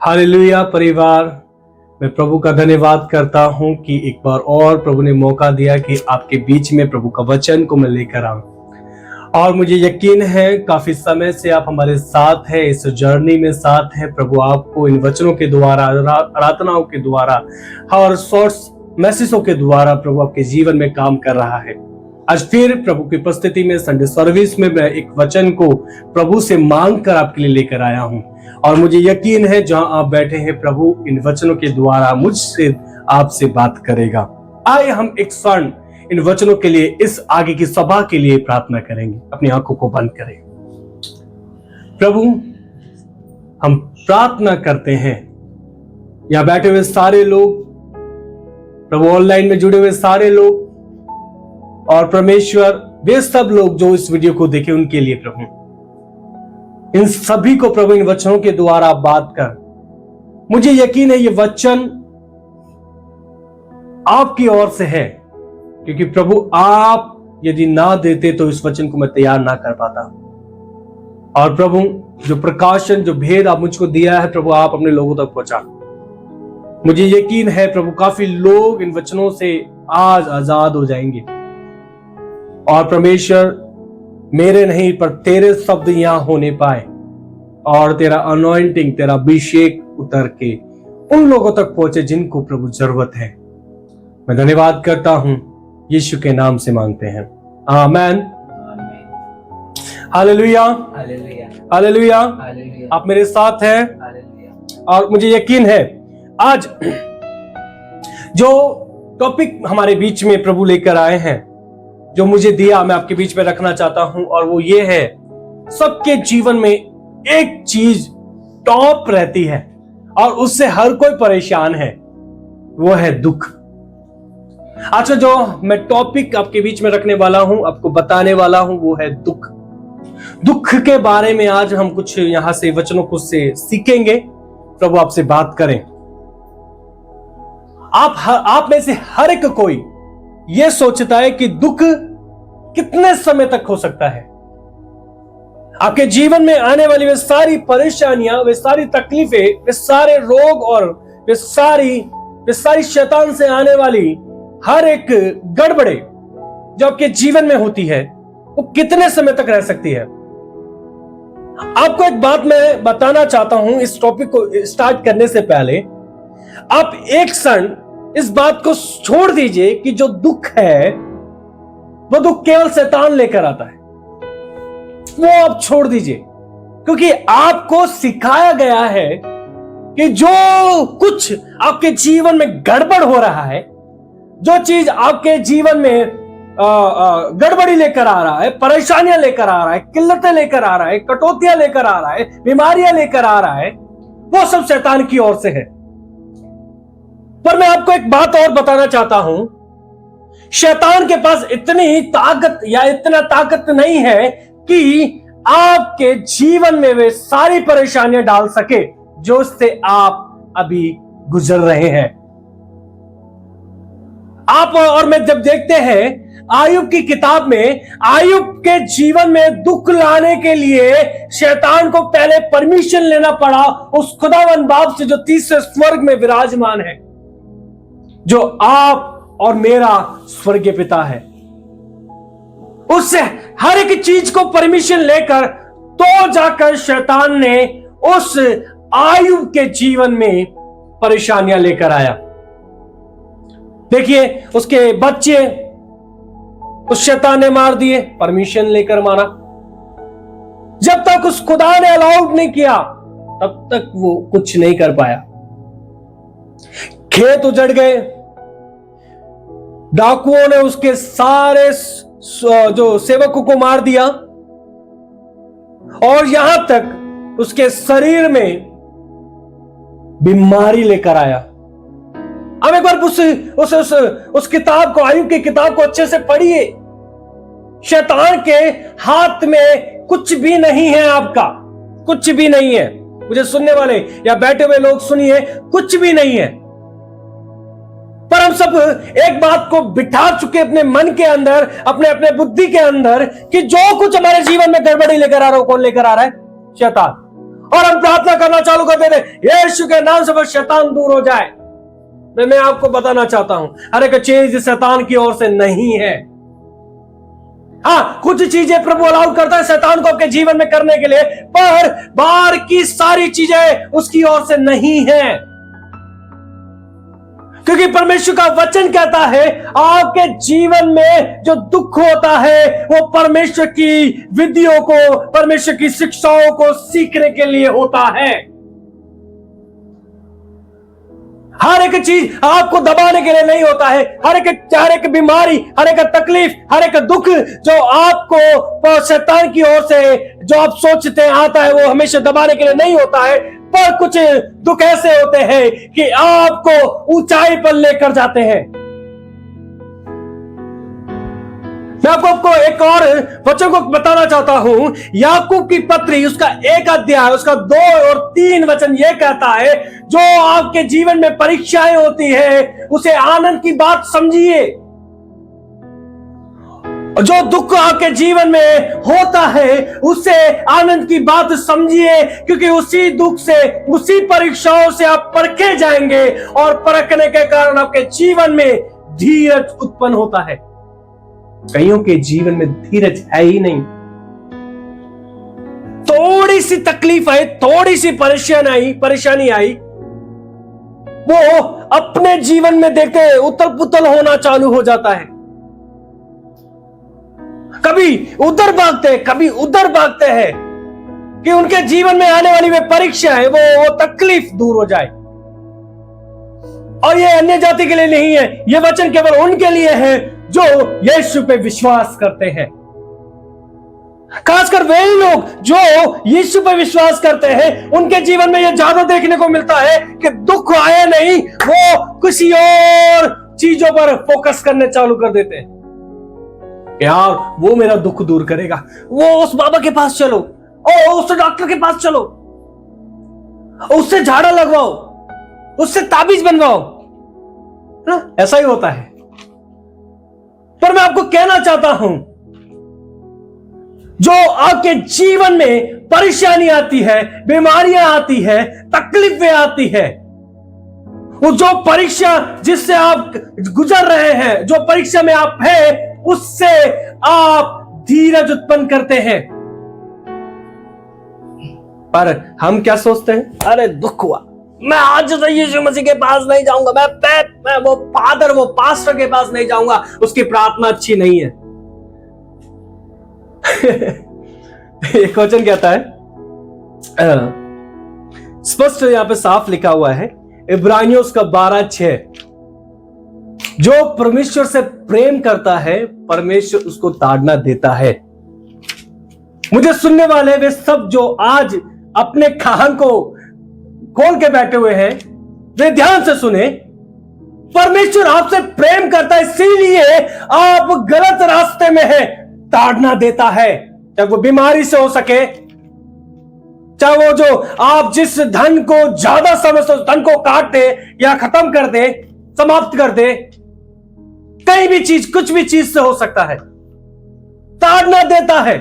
Hallelujah परिवार, मैं प्रभु का धन्यवाद करता हूं कि एक बार और प्रभु ने मौका दिया कि आपके बीच में प्रभु का वचन को मैं लेकर आऊं। और मुझे यकीन है काफी समय से आप हमारे साथ हैं, इस जर्नी में साथ हैं। प्रभु आपको इन वचनों के द्वारा, आराधनाओं के द्वारा और शॉर्ट्स मैसेजों के द्वारा प्रभु आपके जीवन में काम कर रहा है। आज फिर प्रभु की उपस्थिति में संडे सर्विस में मैं एक वचन को प्रभु से मांग कर आपके लिए लेकर आया हूं और मुझे यकीन है जहां आप बैठे हैं प्रभु इन वचनों के द्वारा मुझसे आपसे बात करेगा। आइए हम एक क्षण इन वचनों के लिए, इस आगे की सभा के लिए प्रार्थना करेंगे। अपनी आंखों को बंद करें। प्रभु, हम प्रार्थना करते हैं यहां बैठे हुए सारे लोग, प्रभु ऑनलाइन में जुड़े हुए सारे लोग और परमेश्वर वे सब लोग जो इस वीडियो को देखे उनके लिए प्रभु, इन सभी को प्रभु इन वचनों के द्वारा बात कर, मुझे यकीन है ये वचन आपकी ओर से है, क्योंकि प्रभु आप यदि ना देते तो इस वचन को मैं तैयार ना कर पाता। और प्रभु जो प्रकाशन, जो भेद आप मुझको दिया है प्रभु, आप अपने लोगों तक पहुंचा। मुझे यकीन है प्रभु काफी लोग इन वचनों से आज आजाद हो जाएंगे और परमेश्वर मेरे नहीं पर तेरे शब्द यहां होने पाए और तेरा अनॉइंटिंग, तेरा अभिषेक उतर के उन लोगों तक पहुंचे जिनको प्रभु जरूरत है। मैं धन्यवाद करता हूं, यीशु के नाम से मांगते हैं, आमीन। Hallelujah, hallelujah. आप मेरे साथ हैं और मुझे यकीन है आज जो टॉपिक हमारे बीच में प्रभु लेकर आए हैं, जो मुझे दिया, मैं आपके बीच में रखना चाहता हूं और वो ये है, सबके जीवन में एक चीज टॉप रहती है और उससे हर कोई परेशान है, वो है दुख। अच्छा, जो मैं टॉपिक आपके बीच में रखने वाला हूं, आपको बताने वाला हूं, वो है दुख। दुख के बारे में आज हम कुछ यहां से वचनों को से सीखेंगे। प्रभु आपसे बात करें। आप में से हर एक कोई यह सोचता है कि दुख कितने समय तक हो सकता है। आपके जीवन में आने वाली वे सारी परेशानियां, वे सारी तकलीफें, वे सारे रोग और वे सारी शैतान से आने वाली हर एक गड़बड़े जो आपके जीवन में होती है, वो कितने समय तक रह सकती है। आपको एक बात मैं बताना चाहता हूं इस टॉपिक को स्टार्ट करने से पहले। आप एक क्षण इस बात को छोड़ दीजिए कि जो दुख है वो दुख केवल शैतान लेकर आता है, वो आप छोड़ दीजिए, क्योंकि आपको सिखाया गया है कि जो कुछ आपके जीवन में गड़बड़ हो रहा है, जो चीज आपके जीवन में गड़बड़ी लेकर आ रहा है, परेशानियां लेकर आ रहा है, किल्लतें लेकर आ रहा है, कटौतियां लेकर आ रहा है, बीमारियां लेकर आ रहा है, वो सब शैतान की ओर से है। पर मैं आपको एक बात और बताना चाहता हूं, शैतान के पास इतनी ताकत या इतना ताकत नहीं है कि आपके जीवन में वे सारी परेशानियां डाल सके जो उससे आप अभी गुजर रहे हैं। आप और मैं जब देखते हैं आयुब की किताब में, आयुब के जीवन में दुख लाने के लिए शैतान को पहले परमिशन लेना पड़ा उस खुदावंद बाप से जो तीसरे स्वर्ग में विराजमान है, जो आप और मेरा स्वर्गीय पिता है। उससे हर एक चीज को परमिशन लेकर तो जाकर शैतान ने उस आयुब के जीवन में परेशानियां लेकर आया। देखिए, उसके बच्चे उस शैतान ने मार दिए, परमिशन लेकर मारा। जब तक उस खुदा ने अलाउड नहीं किया तब तक वो कुछ नहीं कर पाया। खेत उजड़ गए, डाकुओं ने उसके सारे जो सेवकों को मार दिया और यहां तक उसके शरीर में बीमारी लेकर आया। अब एक बार उस किताब को, आयुब की किताब को अच्छे से पढ़िए। शैतान के हाथ में कुछ भी नहीं है, आपका कुछ भी नहीं है। मुझे सुनने वाले या बैठे हुए लोग सुनिए, कुछ भी नहीं है। पर हम सब एक बात को बिठा चुके अपने मन के अंदर, अपने अपने बुद्धि के अंदर, कि जो कुछ हमारे जीवन में गड़बड़ी लेकर आ रहा है, कौन लेकर आ रहा है? शैतान। और हम प्रार्थना करना चालू कर देते, यीशु के नाम से वो शैतान दूर हो जाए। मैं आपको बताना चाहता हूं, हर एक चीज शैतान की ओर से नहीं है। हाँ, कुछ चीजें प्रभु अलाउ करता है शैतान को आपके जीवन में करने के लिए, पर बाहर की सारी चीजें उसकी ओर से नहीं है। क्योंकि परमेश्वर का वचन कहता है आपके जीवन में जो दुख होता है वो परमेश्वर की विधियों को, परमेश्वर की शिक्षाओं को सीखने के लिए होता है। हर एक चीज आपको दबाने के लिए नहीं होता है। हर एक बीमारी, हर एक तकलीफ, हर एक दुख जो आपको शैतान की ओर से जो आप सोचते हैं आता है, वो हमेशा दबाने के लिए नहीं होता है। पर कुछ दुख ऐसे होते हैं कि आपको ऊंचाई पर लेकर जाते हैं। मैं आपको एक और वचन को बताना चाहता हूं, याकूब की पत्री उसका 1 अध्याय उसका 2 और 3 वचन यह कहता है, जो आपके जीवन में परीक्षाएं होती है उसे आनंद की बात समझिए। जो दुख आपके जीवन में होता है उससे आनंद की बात समझिए, क्योंकि उसी दुख से, उसी परीक्षाओं से आप परखे जाएंगे और परखने के कारण आपके जीवन में धीरज उत्पन्न होता है। कईयों के जीवन में धीरज है ही नहीं। थोड़ी सी तकलीफ आई, थोड़ी सी परेशानी आई, वो अपने जीवन में देखते उथल पुथल होना चालू हो जाता है। कभी उधर भागते, कभी उधर भागते हैं कि उनके जीवन में आने वाली वे परीक्षा है, वो तकलीफ दूर हो जाए। और ये अन्य जाति के लिए नहीं है, ये वचन केवल उनके लिए है जो यीशु पे विश्वास करते हैं। खासकर वे लोग जो यीशु पे विश्वास करते हैं, उनके जीवन में यह ज्यादा देखने को मिलता है कि दुख आए नहीं, वो किसी और चीजों पर फोकस करने चालू कर देते हैं। यार वो मेरा दुख दूर करेगा, वो उस बाबा के पास चलो, और उस डॉक्टर के पास चलो, उससे झाड़ा लगवाओ, उससे ताबीज बनवाओ। ऐसा ही होता है। पर मैं आपको कहना चाहता हूं, जो आपके जीवन में परेशानी आती है, बीमारियां आती है, तकलीफें आती है, वो जो परीक्षा जिससे आप गुजर रहे हैं, जो परीक्षा में आप हैं, उससे आप धीरज उत्पन्न करते हैं। पर हम क्या सोचते हैं, अरे दुख हुआ, मैं आज से यीशु मसीह के पास नहीं जाऊंगा, मैं वो फादर, वो पास्टर के पास नहीं जाऊंगा, उसकी प्रार्थना अच्छी नहीं है। एक वचन कहता है, स्पष्ट यहां पे साफ लिखा हुआ है, इब्रानियों का 12:6, जो परमेश्वर से प्रेम करता है परमेश्वर उसको ताड़ना देता है। मुझे सुनने वाले वे सब जो आज अपने कान को खोल के बैठे हुए हैं, वे ध्यान से सुने। परमेश्वर आपसे प्रेम करता है, इसीलिए आप गलत रास्ते में हैं, ताड़ना देता है। चाहे वो बीमारी से हो सके, चाहे वो जो आप जिस धन को ज्यादा समझते उस धन को काट दे या खत्म कर दे, समाप्त कर दे, कहीं भी चीज, कुछ भी चीज से हो सकता है, ताड़ना देता है।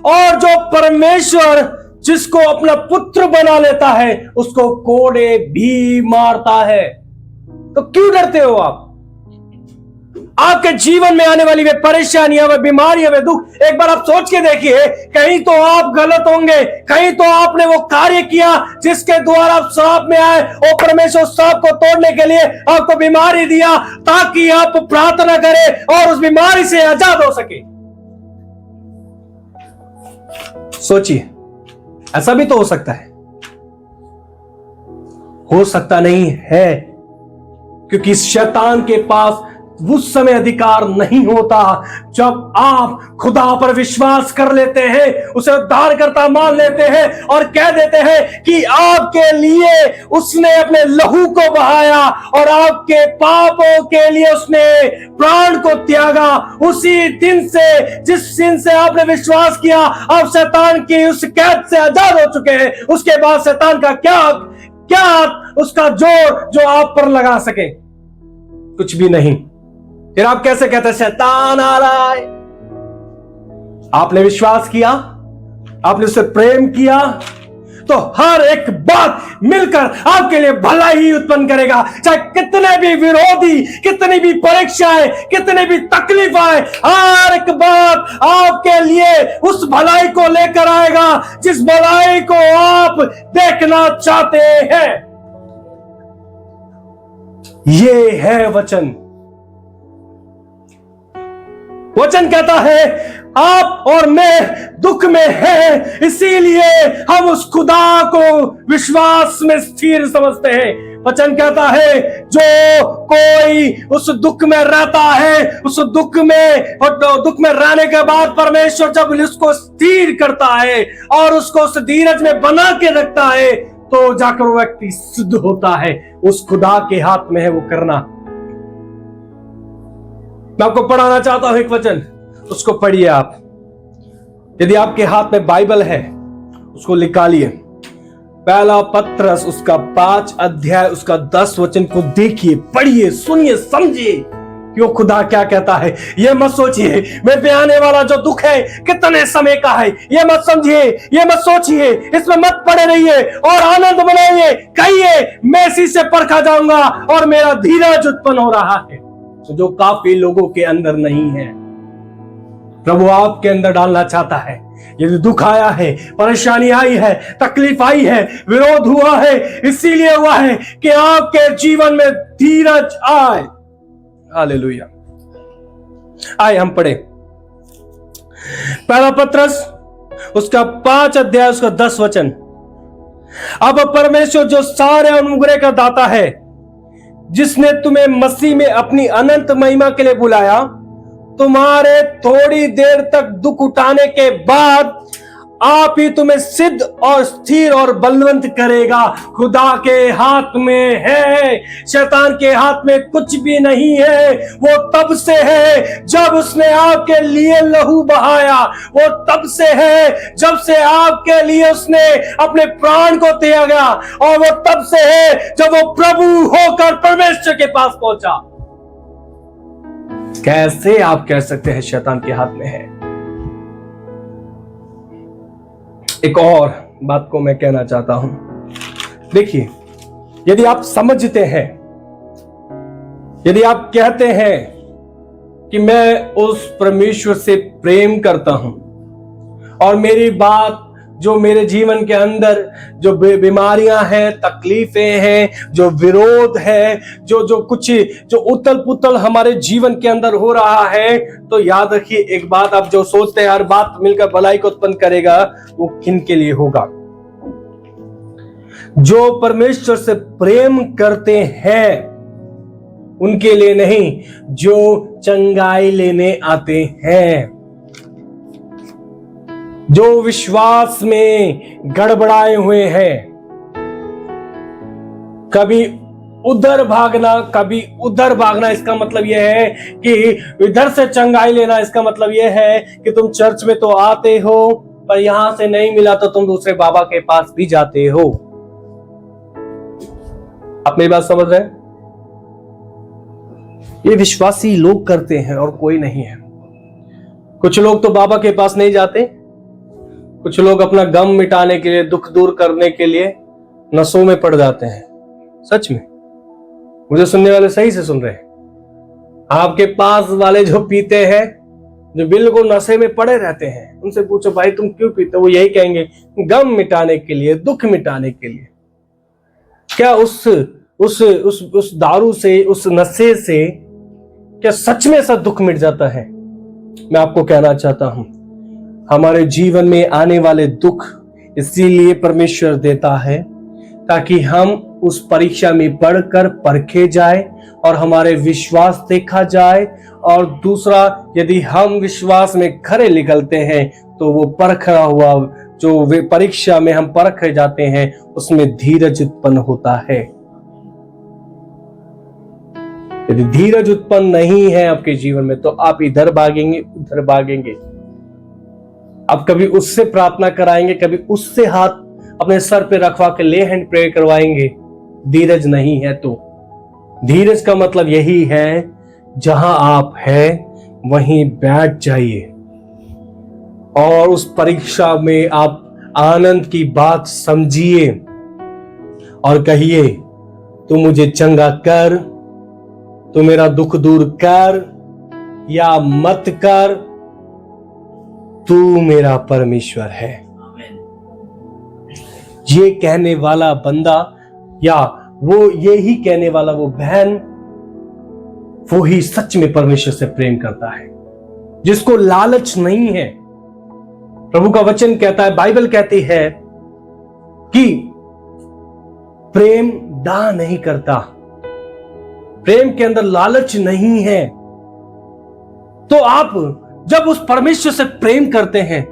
और जो परमेश्वर जिसको अपना पुत्र बना लेता है उसको कोड़े भी मारता है। तो क्यों डरते हो आप? आपके जीवन में आने वाली वे परेशानियां, वे बीमारियां, वे दुख, एक बार आप सोच के देखिए, कहीं तो आप गलत होंगे, कहीं तो आपने वो कार्य किया जिसके द्वारा आप श्राप में आए, और परमेश्वर श्राप को तोड़ने के लिए आपको बीमारी दिया ताकि आप प्रार्थना करें और उस बीमारी से आजाद हो सके। सोचिए, ऐसा भी तो हो सकता है। हो सकता नहीं है, क्योंकि शैतान के पास उस समय अधिकार नहीं होता जब आप खुदा पर विश्वास कर लेते हैं, उसे उद्धारकर्ता मान लेते हैं और कह देते हैं कि आपके लिए उसने अपने लहू को बहाया और आपके पापों के लिए उसने प्राण को त्यागा। उसी दिन से, जिस दिन से आपने विश्वास किया, आप शैतान की उस कैद से आजाद हो चुके हैं। उसके बाद शैतान का क्या उसका जोर जो आप पर लगा सके? कुछ भी नहीं। फिर आप कैसे कहते हैं शैतान आ रहा है? आपने विश्वास किया, आपने उससे प्रेम किया, तो हर एक बात मिलकर आपके लिए भलाई ही उत्पन्न करेगा। चाहे कितने भी विरोधी, कितनी भी परीक्षाएं, कितनी भी तकलीफ आए, हर एक बात आपके लिए उस भलाई को लेकर आएगा जिस भलाई को आप देखना चाहते हैं। ये है वचन। वचन कहता है आप और मैं दुख में हैं, इसीलिए हम उस खुदा को विश्वास में स्थिर समझते हैं। वचन कहता है जो कोई उस दुख में रहता है, उस दुख में रहने के बाद परमेश्वर जब उसको स्थिर करता है और उसको उस धीरज में बना के रखता है, तो जाकर वो व्यक्ति सिद्ध होता है। उस खुदा के हाथ में है वो करना। मैं आपको पढ़ाना चाहता हूं एक वचन, उसको पढ़िए आप। यदि आपके हाथ में बाइबल है उसको निकालिए। पहला पत्रस उसका 5 अध्याय उसका 10 वचन को देखिए, पढ़िए, सुनिए, समझिए कि वो खुदा क्या कहता है। ये मत सोचिए मेरे पे आने वाला जो दुख है कितने समय का है, ये मत समझिए, ये मत सोचिए, इसमें मत पड़े रहिए और आनंद मनाइए। कहिए मैं इसी से परखा जाऊंगा और मेरा धीरज उत्पन्न हो रहा है, जो काफी लोगों के अंदर नहीं है। प्रभु आपके अंदर डालना चाहता है। यदि दुख आया है, परेशानी आई है, तकलीफ आई है, विरोध हुआ है, इसीलिए हुआ है कि आपके जीवन में धीरज आए। हालेलुया। आए हम पढ़े पहला पत्रस उसका 5 अध्याय उसका 10 वचन। अब परमेश्वर जो सारे अनुग्रह का दाता है, जिसने तुम्हें मसीह में अपनी अनंत महिमा के लिए बुलाया, तुम्हारे थोड़ी देर तक दुख उठाने के बाद आप ही तुम्हें सिद्ध और स्थिर और बलवंत करेगा। खुदा के हाथ में है, शैतान के हाथ में कुछ भी नहीं है। वो तब से है जब उसने आपके लिए लहू बहाया, वो तब से है जब से आपके लिए उसने अपने प्राण को त्यागा, और वो तब से है जब वो प्रभु होकर परमेश्वर के पास पहुंचा। कैसे आप कह सकते हैं शैतान के हाथ में है? एक और बात को मैं कहना चाहता हूं। देखिए, यदि आप समझते हैं, यदि आप कहते हैं कि मैं उस परमेश्वर से प्रेम करता हूं और मेरी बात जो मेरे जीवन के अंदर जो बीमारियां हैं, तकलीफें हैं, जो विरोध है, जो कुछ जो उथल पुथल हमारे जीवन के अंदर हो रहा है, तो याद रखिए एक बात, आप जो सोचते हैं हर बात मिलकर भलाई को उत्पन्न करेगा, वो किन के लिए होगा? जो परमेश्वर से प्रेम करते हैं उनके लिए नहीं, जो चंगाई लेने आते हैं, जो विश्वास में गड़बड़ाए हुए हैं। कभी उधर भागना, कभी उधर भागना, इसका मतलब यह है कि इधर से चंगाई लेना, इसका मतलब यह है कि तुम चर्च में तो आते हो पर यहां से नहीं मिला तो तुम दूसरे बाबा के पास भी जाते हो। आप मेरी बात समझ रहे हैं? ये विश्वासी लोग करते हैं और कोई नहीं है। कुछ लोग तो बाबा के पास नहीं जाते, कुछ लोग अपना गम मिटाने के लिए, दुख दूर करने के लिए नशों में पड़ जाते हैं। सच में, मुझे सुनने वाले सही से सुन रहे हैं। आपके पास वाले जो पीते हैं, जो बिल्कुल नशे में पड़े रहते हैं, उनसे पूछो भाई तुम क्यों पीते हो? वो यही कहेंगे गम मिटाने के लिए, दुख मिटाने के लिए। क्या उस दारू से, उस नशे से क्या सच में ऐसा दुख मिट जाता है? मैं आपको कहना चाहता हूं, हमारे जीवन में आने वाले दुख इसीलिए परमेश्वर देता है ताकि हम उस परीक्षा में पढ़कर परखे जाए और हमारे विश्वास देखा जाए। और दूसरा, यदि हम विश्वास में खरे निकलते हैं तो वो परखा हुआ जो परीक्षा में हम परखे जाते हैं उसमें धीरज उत्पन्न होता है। यदि धीरज उत्पन्न नहीं है आपके जीवन में तो आप इधर भागेंगे, उधर भागेंगे। आप कभी उससे प्रार्थना कराएंगे, कभी उससे हाथ अपने सर पे रखवा के ले हैंड प्रे करवाएंगे। धीरज नहीं है तो धीरज का मतलब यही है, जहां आप हैं वहीं बैठ जाइए और उस परीक्षा में आप आनंद की बात समझिए और कहिए, तू मुझे चंगा कर, तू मेरा दुख दूर कर या मत कर, तू मेरा परमेश्वर है। ये कहने वाला बंदा या वो यही कहने वाला वो बहन, वो ही सच में परमेश्वर से प्रेम करता है, जिसको लालच नहीं है। प्रभु का वचन कहता है, बाइबल कहती है कि प्रेम डाह नहीं करता, प्रेम के अंदर लालच नहीं है। तो आप जब उस परमेश्वर से प्रेम करते हैं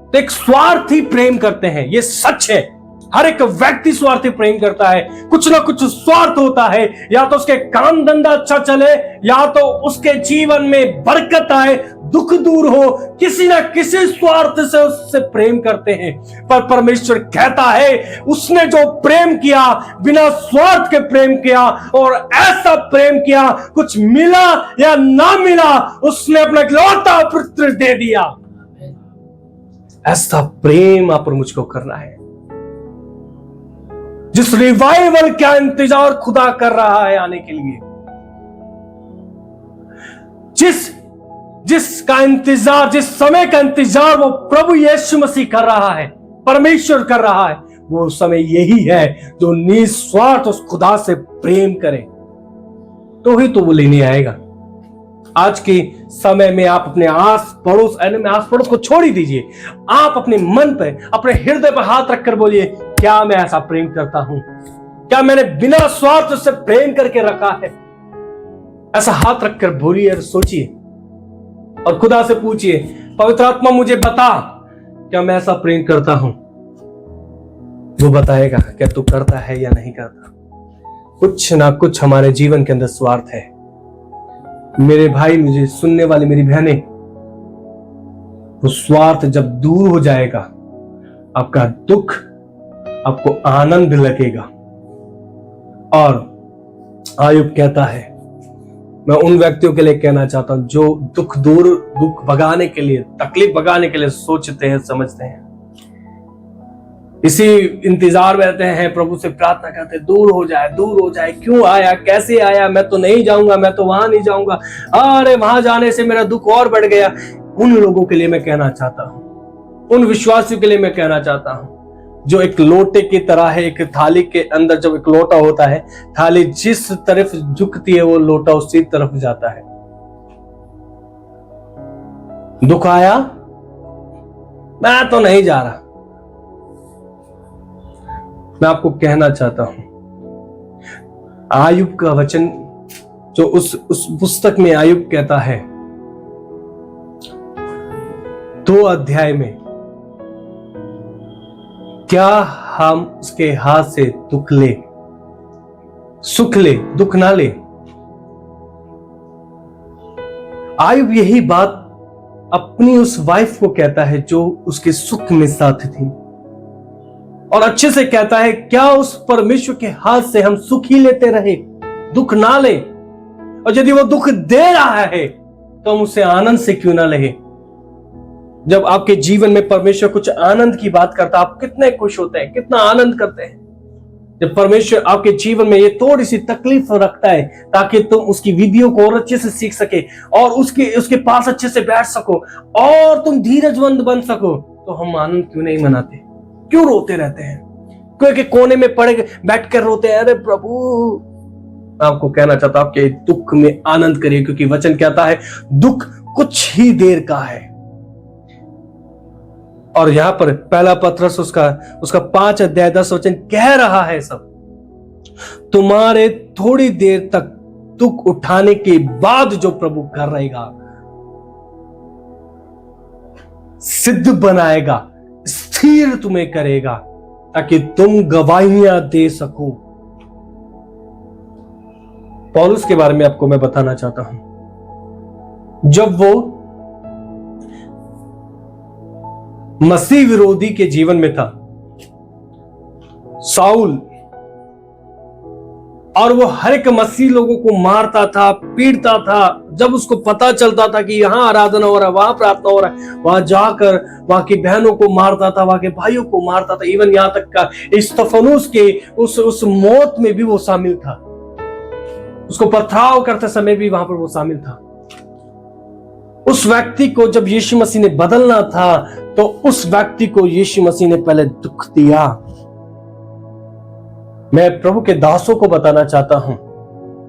तो एक स्वार्थी प्रेम करते हैं, ये सच है। हर एक व्यक्ति स्वार्थी प्रेम करता है, कुछ ना कुछ स्वार्थ होता है, या तो उसके काम धंधा अच्छा चले, या तो उसके जीवन में बरकत आए, दुख दूर हो, किसी ना किसी स्वार्थ से उससे प्रेम करते हैं। पर परमेश्वर कहता है, उसने जो प्रेम किया बिना स्वार्थ के प्रेम किया, और ऐसा प्रेम किया, कुछ मिला या ना मिला, उसने अपना इकलौता पुत्र दे दिया। ऐसा प्रेम आप और मुझको करना है। जिस रिवाइवल का इंतजार खुदा कर रहा है आने के लिए, जिसका इंतजार, जिस समय का इंतजार वो प्रभु यीशु मसीह कर रहा है, परमेश्वर कर रहा है, वो समय यही है जो निस्वार्थ उस खुदा से प्रेम करे, तो ही तो वो लेने आएगा। आज के समय में आप अपने आस पड़ोस को छोड़ ही दीजिए। आप अपने मन पे, अपने हृदय पर हाथ रखकर बोलिए, क्या मैं ऐसा प्रेम करता हूं? क्या मैंने बिना स्वार्थ से प्रेम करके रखा है? ऐसा हाथ रखकर बोलिए और सोचिए और खुदा से पूछिए, पवित्र आत्मा मुझे बता, क्या मैं ऐसा प्रेम करता हूं? वो बताएगा क्या तू करता है या नहीं करता। कुछ ना कुछ हमारे जीवन के अंदर स्वार्थ है। मेरे भाई, मुझे सुनने वाली मेरी बहनें, वो स्वार्थ जब दूर हो जाएगा, आपका दुख आपको आनंद लगेगा। और आयुब कहता है, मैं उन व्यक्तियों के लिए कहना चाहता हूं जो दुख भगाने के लिए, तकलीफ भगाने के लिए सोचते हैं, समझते हैं, इसी इंतजार में रहते हैं, प्रभु से प्रार्थना करते हैं, दूर हो जाए, क्यों आया, कैसे आया, मैं तो नहीं जाऊंगा, मैं तो वहां नहीं जाऊंगा, अरे वहां जाने से मेरा दुख और बढ़ गया। उन लोगों के लिए मैं कहना चाहता हूं, उन विश्वासियों के लिए मैं कहना चाहता हूं, जो एक लोटे की तरह है। एक थाली के अंदर जब एक लोटा होता है, थाली जिस तरफ झुकती है वो लोटा उसी तरफ जाता है। दुख आया, मैं तो नहीं जा रहा। मैं आपको कहना चाहता हूं, आयुब का वचन जो उस पुस्तक में आयुब कहता है, 2 अध्याय में, क्या हम उसके हाथ से दुख ले, सुख ले, दुख ना ले। आयुब यही बात अपनी उस वाइफ को कहता है जो उसके सुख में साथ थी, और अच्छे से कहता है, क्या उस परमेश्वर के हाथ से हम सुख ही लेते रहे, दुख ना ले? और यदि वो दुख दे रहा है तो हम उसे आनंद से क्यों ना ले? जब आपके जीवन में परमेश्वर कुछ आनंद की बात करता है, आप कितने खुश होते हैं, कितना आनंद करते हैं। जब परमेश्वर आपके जीवन में ये थोड़ी सी तकलीफ रखता है ताकि तुम उसकी विधियों को और अच्छे से सीख सके और उसके पास अच्छे से बैठ सको और तुम धीरजवंत बन सको, तो हम आनंद क्यों नहीं मनाते? क्यों रोते रहते हैं? क्योंकि कोने में पड़े बैठ कर रोते हैं, अरे प्रभु। आपको कहना चाहता हूं, आपके दुख में आनंद करिए, क्योंकि वचन कहता है दुख कुछ ही देर का है। और यहां पर पहला पत्रस उसका 5 अध्याय 10 वचन कह रहा है, सब तुम्हारे थोड़ी देर तक दुख उठाने के बाद जो प्रभु कर रहेगा, सिद्ध बनाएगा, स्थिर तुम्हें करेगा, ताकि तुम गवाहियां दे सको। पौलुस के बारे में आपको मैं बताना चाहता हूं। जब वो मसीह विरोधी के जीवन में था, साउल और वो हर एक मसीह लोगों को मारता था, पीटता था। जब उसको पता चलता था कि यहाँ आराधना हो रहा है, वहां प्रार्थना हो रहा है, वहां जाकर वहां की बहनों को मारता था, वहां के भाइयों को मारता था। इवन यहाँ तक का स्तिफनुस के उस मौत में भी वो शामिल था। उसको पथराव करते समय भी वहां पर वो शामिल था। उस व्यक्ति को जब यीशु मसीह ने बदलना था, तो उस व्यक्ति को यीशु मसीह ने पहले दुख दिया। मैं प्रभु के दासों को बताना चाहता हूं,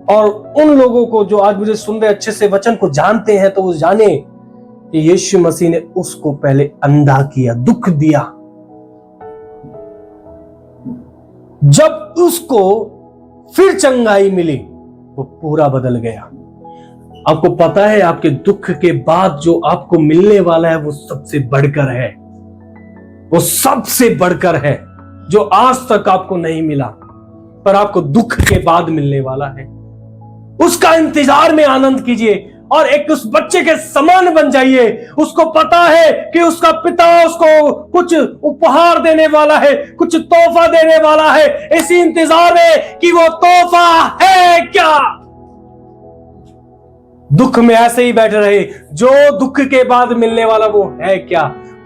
और उन लोगों को जो आज मुझे सुन रहे, अच्छे से वचन को जानते हैं, तो वो जाने कि यीशु मसीह ने उसको पहले अंधा किया, दुख दिया। जब उसको फिर चंगाई मिली, वो पूरा बदल गया। आपको पता है, आपके दुख के बाद जो आपको मिलने वाला है वो सबसे बढ़कर है, वो सबसे बढ़कर है, जो आज तक आपको नहीं मिला, पर आपको दुख के बाद मिलने वाला है। उसका इंतजार में आनंद कीजिए और एक उस बच्चे के समान बन जाइए। उसको पता है कि उसका पिता उसको कुछ उपहार देने वाला है, कुछ तोहफा देने वाला है। इसी इंतजार में कि वो तोहफा है क्या। दुख में ऐसे ही बैठे रहे, जो दुख के बाद मिलने वाला वो है क्या,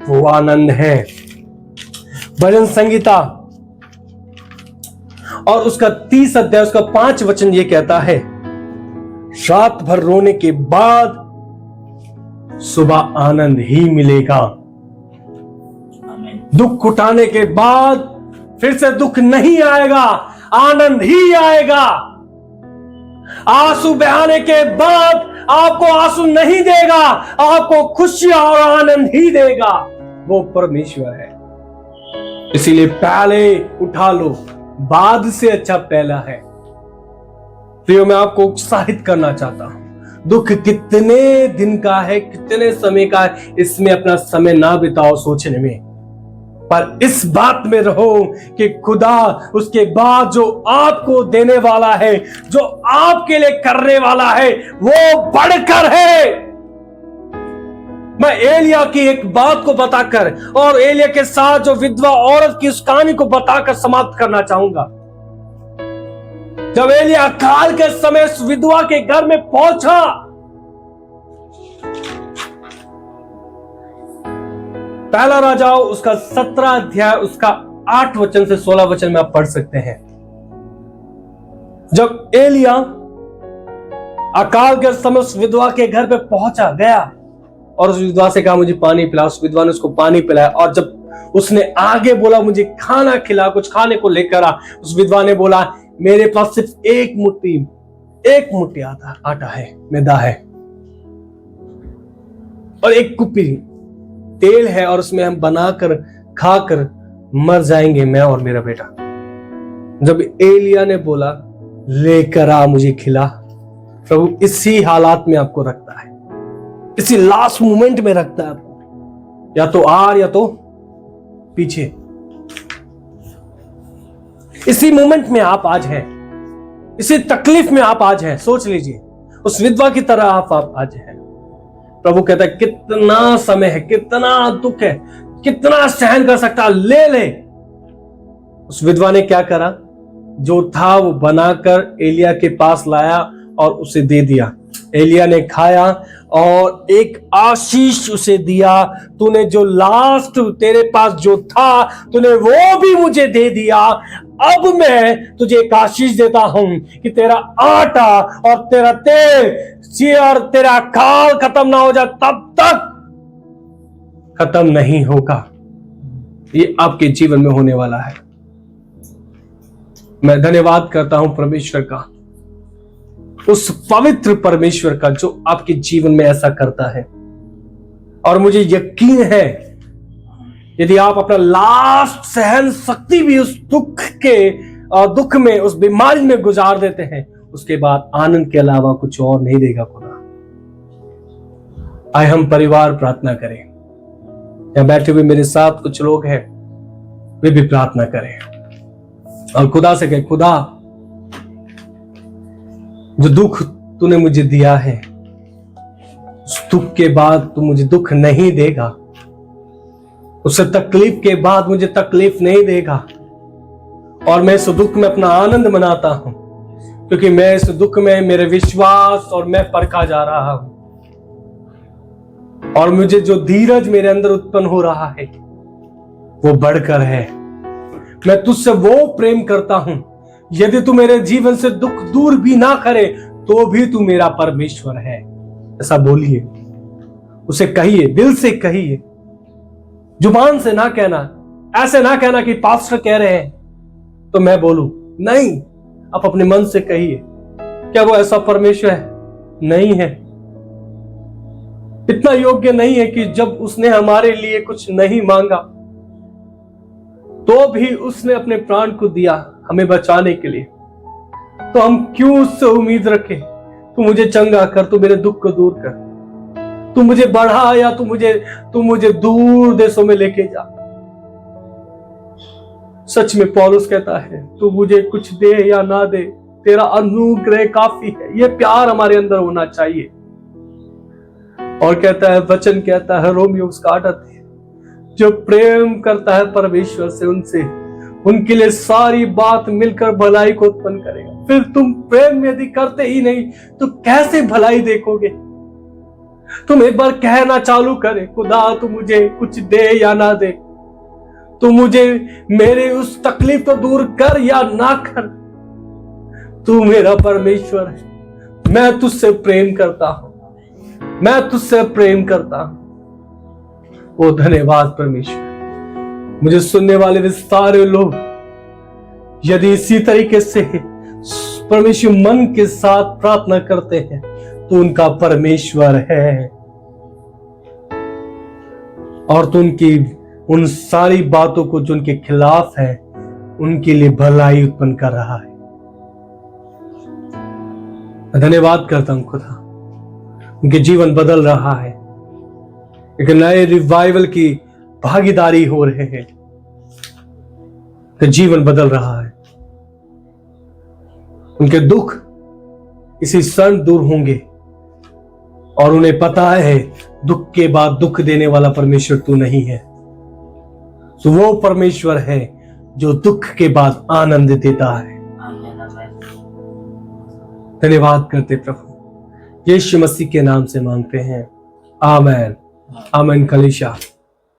वो आनंद है। भजन संगीता और उसका 30 अध्याय उसका 5 वचन ये कहता है, रात भर रोने के बाद सुबह आनंद ही मिलेगा। दुख उठाने के बाद फिर से दुख नहीं आएगा, आनंद ही आएगा। आंसू बहाने के बाद आपको आंसू नहीं देगा, आपको खुशियां और आनंद ही देगा। वो परमेश्वर है। इसीलिए पहले उठा लो, बाद से अच्छा पहला है। प्रियो, मैं आपको उत्साहित करना चाहता हूं। दुख कितने दिन का है, कितने समय का है, इसमें अपना समय ना बिताओ सोचने में, पर इस बात में रहो कि खुदा उसके बाद जो आपको देने वाला है, जो आपके लिए करने वाला है, वो बढ़कर है। मैं एलिया की एक बात को बताकर और एलिया के साथ जो विधवा औरत की उस कहानी को बताकर समाप्त करना चाहूंगा। जब एलिया अकाल के समय उस विधवा के घर में पहुंचा, पहला राजाओं उसका 17 अध्याय उसका 8 वचन से 16 वचन में आप पढ़ सकते हैं। जब एलिया अकाल के समय उस विधवा के घर पे पहुंचा गया और उस विधवा से कहा मुझे पानी पिला, उस विधवा ने उसको पानी पिलाया। और जब उसने आगे बोला मुझे खाना खिला, कुछ खाने को लेकर आ, उस विधवा ने बोला मेरे पास सिर्फ एक मुट्ठी आटा है, मैदा है, और एक कुप्पी तेल है, और उसमें हम बनाकर खाकर मर जाएंगे, मैं और मेरा बेटा। जब एलिया ने बोला लेकर आ, मुझे खिला, प्रभु इसी हालात में आपको रखता है, इसी लास्ट मोमेंट में रखता है आपको, या तो आर या तो पीछे। इसी मोमेंट में आप आज हैं, इसी तकलीफ में आप आज हैं। सोच लीजिए, उस विधवा की तरह आप आज हैं। प्रभु कहता है कितना समय है, कितना दुख है, कितना सहन कर सकता, ले। उस विधवा ने क्या करा, जो था वो बनाकर एलिया के पास लाया और उसे दे दिया। एलिया ने खाया और एक आशीष उसे दिया, तूने जो लास्ट तेरे पास जो था तूने वो भी मुझे दे दिया। अब मैं तुझे एक आशीष देता हूं कि तेरा आटा और तेरा तेल और तेरा काल खत्म ना हो जाए, तब तक खत्म नहीं होगा। ये आपके जीवन में होने वाला है। मैं धन्यवाद करता हूं परमेश्वर का, उस पवित्र परमेश्वर का जो आपके जीवन में ऐसा करता है। और मुझे यकीन है यदि आप अपना लास्ट सहन शक्ति भी उस दुख में, उस बीमारी में गुजार देते हैं, उसके बाद आनंद के अलावा कुछ और नहीं देगा खुदा। आए हम परिवार प्रार्थना करें। यहां बैठे हुए मेरे साथ कुछ लोग हैं, वे भी प्रार्थना करें और खुदा से कहें, खुदा जो दुख तूने मुझे दिया है, उस दुख के बाद तू मुझे दुख नहीं देगा, उस तकलीफ के बाद मुझे तकलीफ नहीं देगा, और मैं इस दुख में अपना आनंद मनाता हूं। क्योंकि मैं इस दुख में मेरे विश्वास और मैं परखा जा रहा हूं, और मुझे जो धीरज मेरे अंदर उत्पन्न हो रहा है वो बढ़कर है। मैं तुझसे वो प्रेम करता हूं, यदि तू मेरे जीवन से दुख दूर भी ना करे तो भी तू मेरा परमेश्वर है। ऐसा बोलिए, उसे कहिए, दिल से कहिए, जुबान से ना कहना। ऐसे ना कहना कि पास्टर कह रहे हैं तो मैं बोलूं, नहीं, आप अपने मन से कहिए। क्या वो ऐसा परमेश्वर है? नहीं है। इतना योग्य नहीं है कि जब उसने हमारे लिए कुछ नहीं मांगा तो भी उसने अपने प्राण को दिया हमें बचाने के लिए। तो हम क्यों उससे उम्मीद रखें? तू मुझे चंगा कर, तू मेरे दुख को दूर कर, तू मुझे बढ़ा, या तू मुझे दूर देशों में लेके जा। सच में पौलुस कहता है, तू मुझे कुछ दे या ना दे, तेरा अनुग्रह काफी है। ये प्यार हमारे अंदर होना चाहिए। और कहता है, वचन कहता है रोमियो उसका 8 अध्याय, जो प्रेम करता है परमेश्वर से, उनके लिए सारी बात मिलकर भलाई को उत्पन्न करेगा। फिर तुम प्रेम यदि करते ही नहीं तो कैसे भलाई देखोगे? तुम एक बार कहना चालू करे, खुदा तू मुझे कुछ दे या ना दे, तू मुझे मेरे उस तकलीफ को दूर कर या ना कर, तू मेरा परमेश्वर है। मैं तुझसे प्रेम करता हूं, मैं तुझसे प्रेम करता हूं। ओ धन्यवाद परमेश्वर। मुझे सुनने वाले वे सारे लोग यदि इसी तरीके से परमेश्वर मन के साथ प्रार्थना करते हैं तो उनका परमेश्वर है, और तो उनकी उन सारी बातों को जो उनके खिलाफ है उनके लिए भलाई उत्पन्न कर रहा है। धन्यवाद करता हूं खुदा, उनके जीवन बदल रहा है, एक नए रिवाइवल की भागीदारी हो रहे हैं, जीवन बदल रहा है। उनके दुख इसी क्षण दूर होंगे, और उन्हें पता है दुख के बाद दुख देने वाला परमेश्वर तू नहीं है, तो वो परमेश्वर है जो दुख के बाद आनंद देता है। धन्यवाद करते प्रभु, यीशु मसीह के नाम से मांगते हैं, आमीन। आमीन। कलीसिया।